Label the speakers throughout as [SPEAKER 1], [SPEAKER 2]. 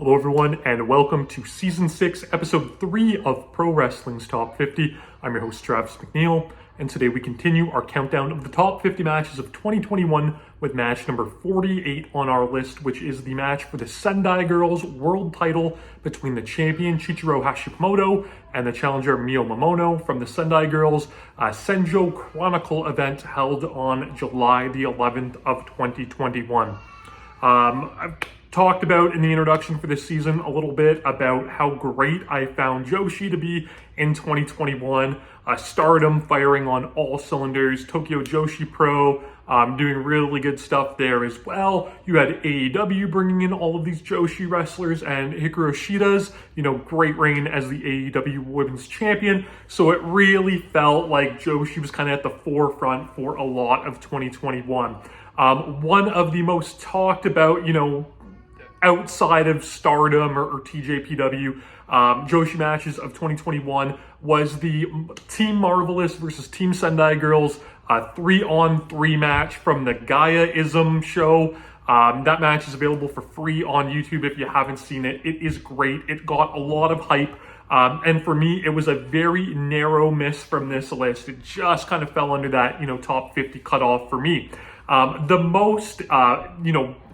[SPEAKER 1] Hello everyone, and welcome to Season 6, Episode 3 of Pro Wrestling's Top 50. I'm your host, Travis McNeil, and today we continue our countdown of the top 50 matches of 2021 with match number 48 on our list, which is the match for the Sendai Girls World title between the champion Chihiro Hashimoto and the challenger Mio Momono from the Sendai Girls SENJO Chronicle event held on July the 11th of 2021. I've talked about in the introduction for this season a little bit about how great I found Joshi to be in 2021. Stardom firing on all cylinders, Tokyo Joshi Pro doing really good stuff there as well. You had AEW bringing in all of these Joshi wrestlers, and Hikaru Shida's, great reign as the AEW Women's Champion. So it really felt like Joshi was kind of at the forefront for a lot of 2021. One of the most talked about, outside of Stardom or TJPW, Joshi matches of 2021 was the Team Marvelous versus Team Sendai Girls 3-on-3 match from the Gaia-ism show. That match is available for free on YouTube if you haven't seen it. It is great. It got a lot of hype. And for me, it was a very narrow miss from this list. It just kind of fell under that, top 50 cutoff for me. The most,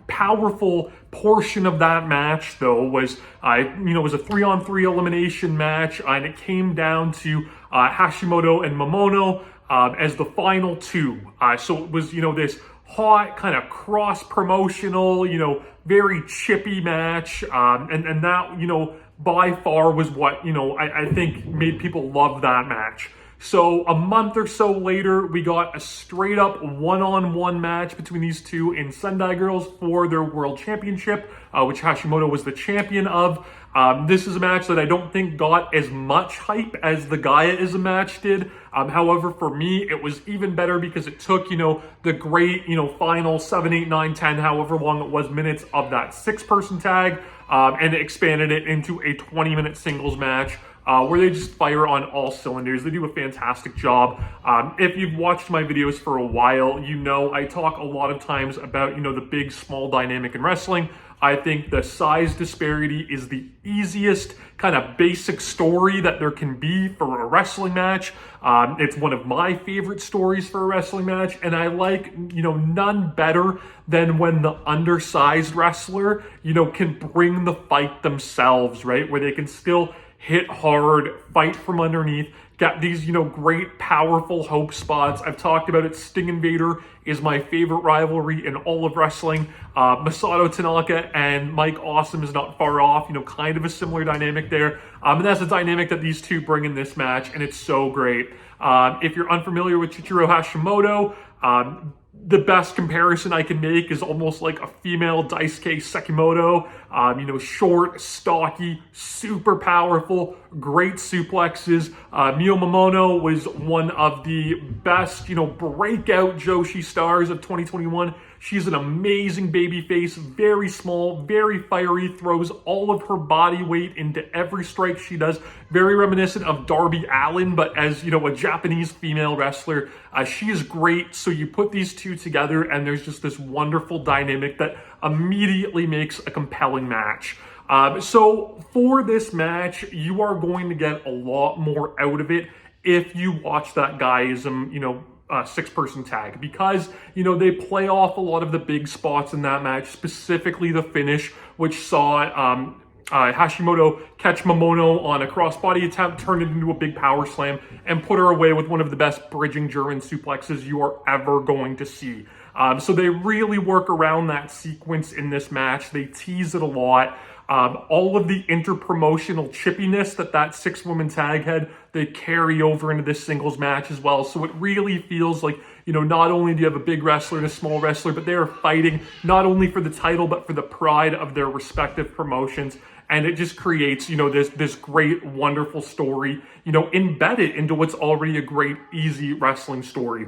[SPEAKER 1] powerful portion of that match, though, was was a 3-on-3 elimination match, and it came down to Hashimoto and Momono as the final two. So it was, this hot kind of cross-promotional, very chippy match, and that, by far was what, I think made people love that match. So a month or so later, we got a straight up one-on-one match between these two in Sendai Girls for their World Championship, which Hashimoto was the champion of. This is a match that I don't think got as much hype as the Gaia-ism match did. However, for me, it was even better because it took, the great, final 7, 8, 9, 10, however long it was, minutes of that 6-person tag, and expanded it into a 20-minute singles match. Where they just fire on all cylinders. They do a fantastic job. If you've watched my videos for a while, I talk a lot of times about, the big, small dynamic in wrestling. I think the size disparity is the easiest kind of basic story that there can be for a wrestling match. It's one of my favorite stories for a wrestling match, and I like, none better than when the undersized wrestler, can bring the fight themselves, right? Where they can still hit hard, fight from underneath, got these, great, powerful hope spots. I've talked about it. Sting and Vader is my favorite rivalry in all of wrestling. Masato Tanaka and Mike Awesome is not far off, kind of a similar dynamic there. And that's the dynamic that these two bring in this match, and it's so great. If you're unfamiliar with Chihiro Hashimoto, the best comparison I can make is almost like a female Daisuke Sekimoto. Short, stocky, super powerful, great suplexes. Mio Momono was one of the best, breakout Joshi stars of 2021. She's an amazing babyface, very small, very fiery, throws all of her body weight into every strike she does. Very reminiscent of Darby Allin, but as, a Japanese female wrestler. She is great. So you put these two together and there's just this wonderful dynamic that immediately makes a compelling match. So for this match, you are going to get a lot more out of it if you watch that Gaia-ism, 6-person tag, because they play off a lot of the big spots in that match, specifically the finish, which saw Hashimoto catch Momono on a crossbody attempt, turn it into a big power slam, and put her away with one of the best bridging German suplexes you are ever going to see. So they really work around that sequence in this match. They tease it a lot. All of the interpromotional chippiness that 6-woman tag had, they carry over into this singles match as well. So it really feels like, not only do you have a big wrestler and a small wrestler, but they are fighting not only for the title, but for the pride of their respective promotions. And it just creates, this great, wonderful story, embedded into what's already a great, easy wrestling story.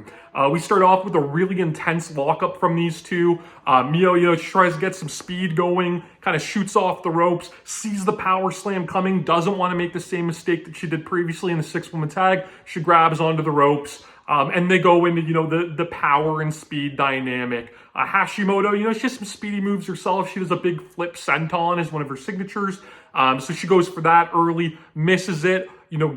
[SPEAKER 1] We start off with a really intense lockup from these two. Mio, tries to get some speed going, kind of shoots off the ropes, sees the power slam coming, doesn't want to make the same mistake that she did previously in the 6-woman tag. She grabs onto the ropes. And they go into, the power and speed dynamic. Hashimoto, she has some speedy moves herself. She does a big flip senton as one of her signatures. So she goes for that early, misses it,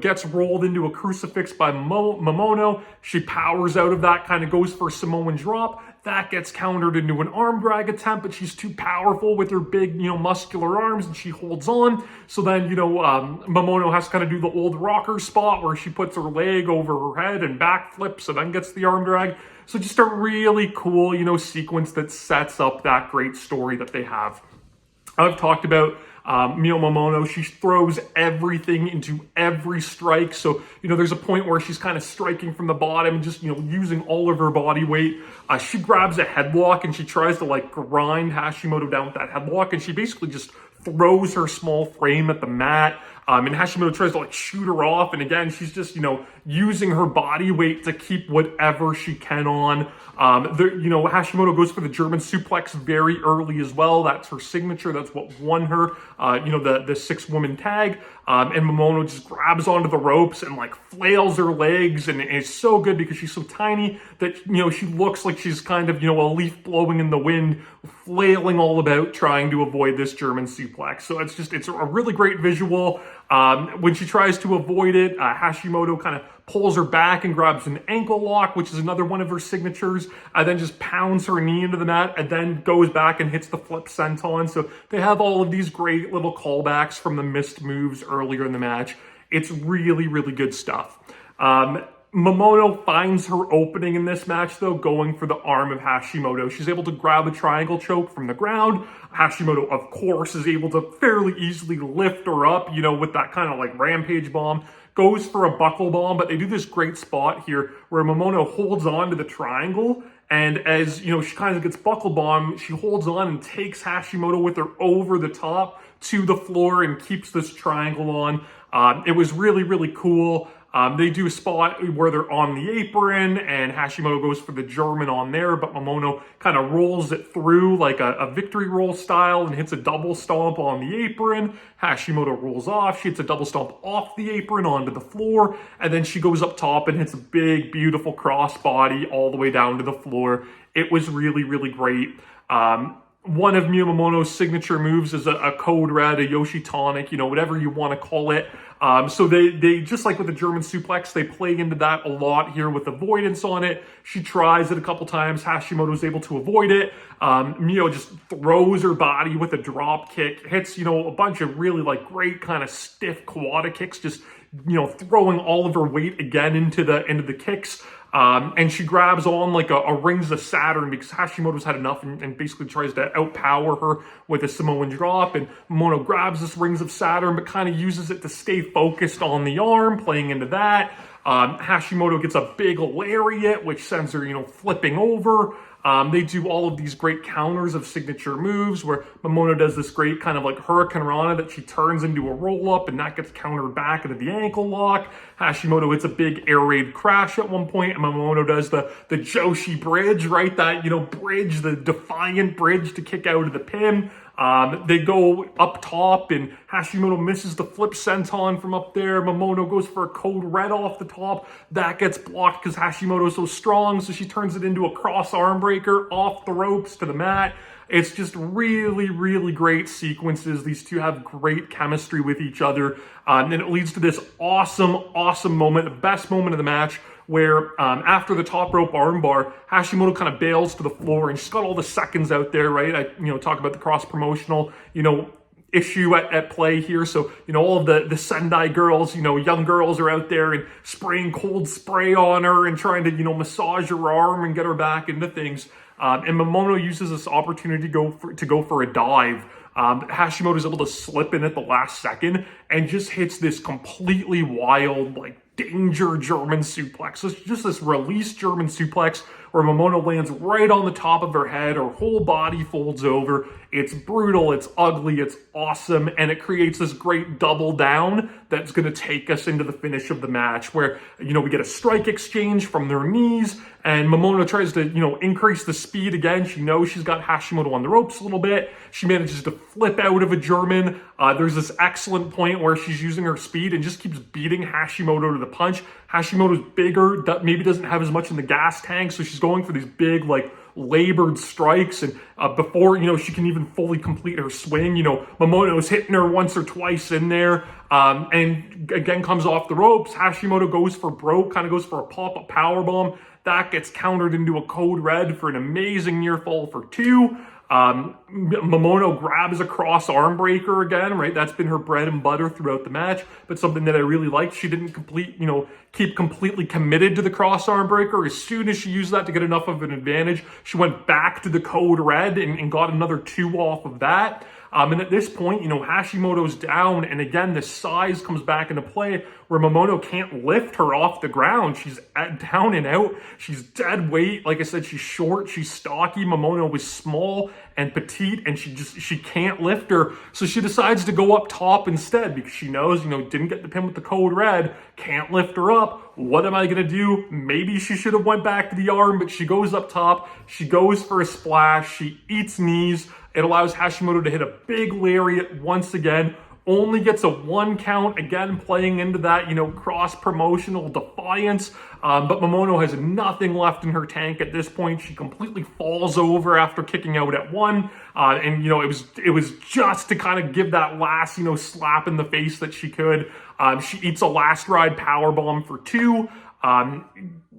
[SPEAKER 1] gets rolled into a crucifix by Momono. She powers out of that, kind of goes for a Samoan drop. That gets countered into an arm drag attempt, but she's too powerful with her big, muscular arms, and she holds on. So then, Momono has to kind of do the old rocker spot where she puts her leg over her head and backflips and then gets the arm drag. So just a really cool, sequence that sets up that great story that they have. I've talked about Mio Momono. She throws everything into every strike. So, there's a point where she's kind of striking from the bottom and just, using all of her body weight. She grabs a headlock and she tries to grind Hashimoto down with that headlock. And she basically just throws her small frame at the mat. And Hashimoto tries to shoot her off. And again, she's just, using her body weight to keep whatever she can on. Hashimoto goes for the German suplex very early as well. That's her signature. That's what won her, the 6-woman tag. And Momono just grabs onto the ropes and flails her legs. And it's so good because she's so tiny that, she looks like she's kind of, a leaf blowing in the wind, flailing all about trying to avoid this German suplex. So it's a really great visual. When she tries to avoid it, Hashimoto kind of pulls her back and grabs an ankle lock, which is another one of her signatures, and then just pounds her knee into the mat and then goes back and hits the flip senton. So they have all of these great little callbacks from the missed moves earlier in the match. It's really, really good stuff. Momono finds her opening in this match, though, going for the arm of Hashimoto. She's able to grab a triangle choke from the ground. Hashimoto, of course, is able to fairly easily lift her up, with that kind of rampage bomb. Goes for a buckle bomb, but they do this great spot here where Momono holds on to the triangle. And as, she kind of gets buckle bomb, she holds on and takes Hashimoto with her over the top to the floor and keeps this triangle on. It was really, really cool. They do a spot where they're on the apron and Hashimoto goes for the German on there, but Momono kind of rolls it through like a victory roll style and hits a double stomp on the apron. Hashimoto rolls off. She hits a double stomp off the apron onto the floor, and then she goes up top and hits a big, beautiful crossbody all the way down to the floor. It was really, really great. One of Mio Momono's signature moves is a code red, a Yoshi tonic, whatever you want to call it. So they just like with the German suplex, they play into that a lot here with avoidance on it. She tries it a couple times. Hashimoto's able to avoid it. Mio just throws her body with a drop kick, hits, a bunch of really great kind of stiff quad kicks, just, throwing all of her weight again into the kicks. And she grabs on a Rings of Saturn because Hashimoto's had enough and basically tries to outpower her with a Samoan drop. And Momono grabs this Rings of Saturn but kind of uses it to stay focused on the arm, playing into that. Hashimoto gets a big lariat, which sends her, flipping over. They do all of these great counters of signature moves where Momono does this great kind of Hurricane Rana that she turns into a roll-up and that gets countered back into the ankle lock. Hashimoto hits a big air raid crash at one point, and Momono does the Joshi bridge, right? That, bridge, the defiant bridge to kick out of the pin. They go up top and Hashimoto misses the flip senton from up there. Momono goes for a code red off the top. That gets blocked because Hashimoto's so strong, so she turns it into a cross arm breaker off the ropes to the mat. It's just really, really great sequences. These two have great chemistry with each other. And it leads to this awesome, awesome moment, the best moment of the match, where after the top rope armbar, Hashimoto kind of bails to the floor and she's got all the seconds out there, right? I talk about the cross-promotional, issue at play here. So, all of the Sendai girls, young girls are out there and spraying cold spray on her and trying to, massage her arm and get her back into things. And Momono uses this opportunity to go for a dive. Hashimoto is able to slip in at the last second and just hits this completely wild, danger German suplex. So it's just this release German suplex where Momono lands right on the top of her head. Her whole body folds over. It's brutal, it's ugly, it's awesome, and it creates this great double down that's going to take us into the finish of the match where, we get a strike exchange from their knees, and Momono tries to, increase the speed again. She knows she's got Hashimoto on the ropes a little bit. She manages to flip out of a German. There's this excellent point where she's using her speed and just keeps beating Hashimoto to the punch. Hashimoto's bigger, that maybe doesn't have as much in the gas tank, so she's going for these big, like, labored strikes, and before, she can even fully complete her swing, Momono's hitting her once or twice in there, and again comes off the ropes. Hashimoto goes for broke, kind of goes for a pop-up powerbomb. That gets countered into a code red for an amazing near fall for 2. Momono grabs a cross arm breaker again, right? That's been her bread and butter throughout the match, but something that I really liked. She didn't keep completely committed to the cross arm breaker. As soon as she used that to get enough of an advantage, she went back to the code red and got another 2 off of that. And at this point, Hashimoto's down, and again, the size comes back into play where Momono can't lift her off the ground. She's down and out. She's dead weight. Like I said, she's short, she's stocky. Momono was small and petite, and she can't lift her. So she decides to go up top instead because she knows, didn't get the pin with the code red, can't lift her up. What am I going to do? Maybe she should have went back to the arm, but she goes up top. She goes for a splash. She eats knees. It allows Hashimoto to hit a big lariat once again. Only gets a 1 count, again playing into that, cross-promotional defiance. But Momono has nothing left in her tank at this point. She completely falls over after kicking out at 1. And it was just to kind of give that last, slap in the face that she could. She eats a last ride powerbomb for 2.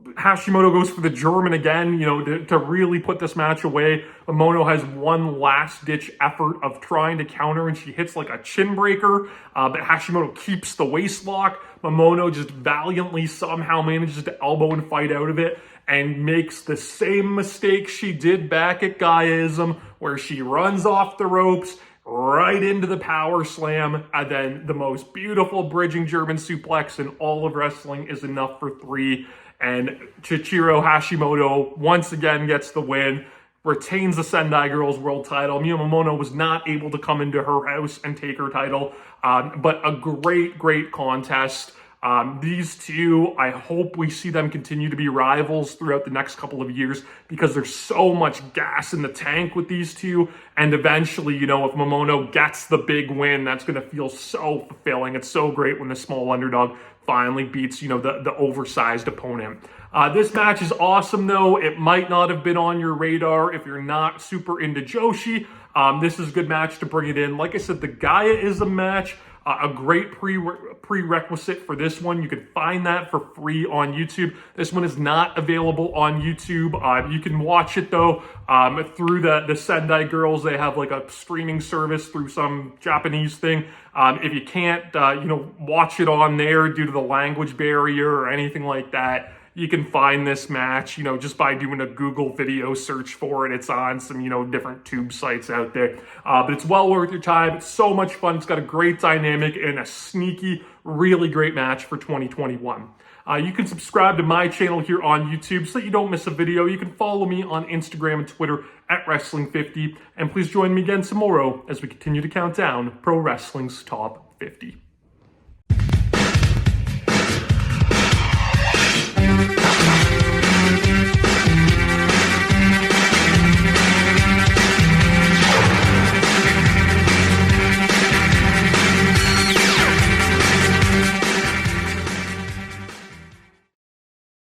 [SPEAKER 1] Hashimoto goes for the German again, to really put this match away. Momono has one last-ditch effort of trying to counter, and she hits like a chin breaker, but Hashimoto keeps the waist lock. Momono just valiantly somehow manages to elbow and fight out of it, and makes the same mistake she did back at Gaiaism, where she runs off the ropes, right into the power slam, and then the most beautiful bridging German suplex in all of wrestling is enough for 3. And Chihiro Hashimoto once again gets the win, retains the Sendai Girls World title. Mio Momono was not able to come into her house and take her title, but a great contest. These two, I hope we see them continue to be rivals throughout the next couple of years because there's so much gas in the tank with these two. And eventually, if Momono gets the big win, that's going to feel so fulfilling. It's so great when the small underdog finally beats, the oversized opponent. This match is awesome, though. It might not have been on your radar if you're not super into Joshi. This is a good match to bring it in. Like I said, the Gaiaism match, a great prerequisite for this one. You can find that for free on YouTube. This one is not available on YouTube. You can watch it, though, through the Sendai Girls. They have like a streaming service through some Japanese thing. If you can't, watch it on there due to the language barrier or anything like that, you can find this match, just by doing a Google video search for it. It's on some, different tube sites out there. But it's well worth your time. It's so much fun. It's got a great dynamic and a sneaky, really great match for 2021. You can subscribe to my channel here on YouTube so that you don't miss a video. You can follow me on Instagram and Twitter at Wrestling50. And please join me again tomorrow as we continue to count down Pro Wrestling's Top 50.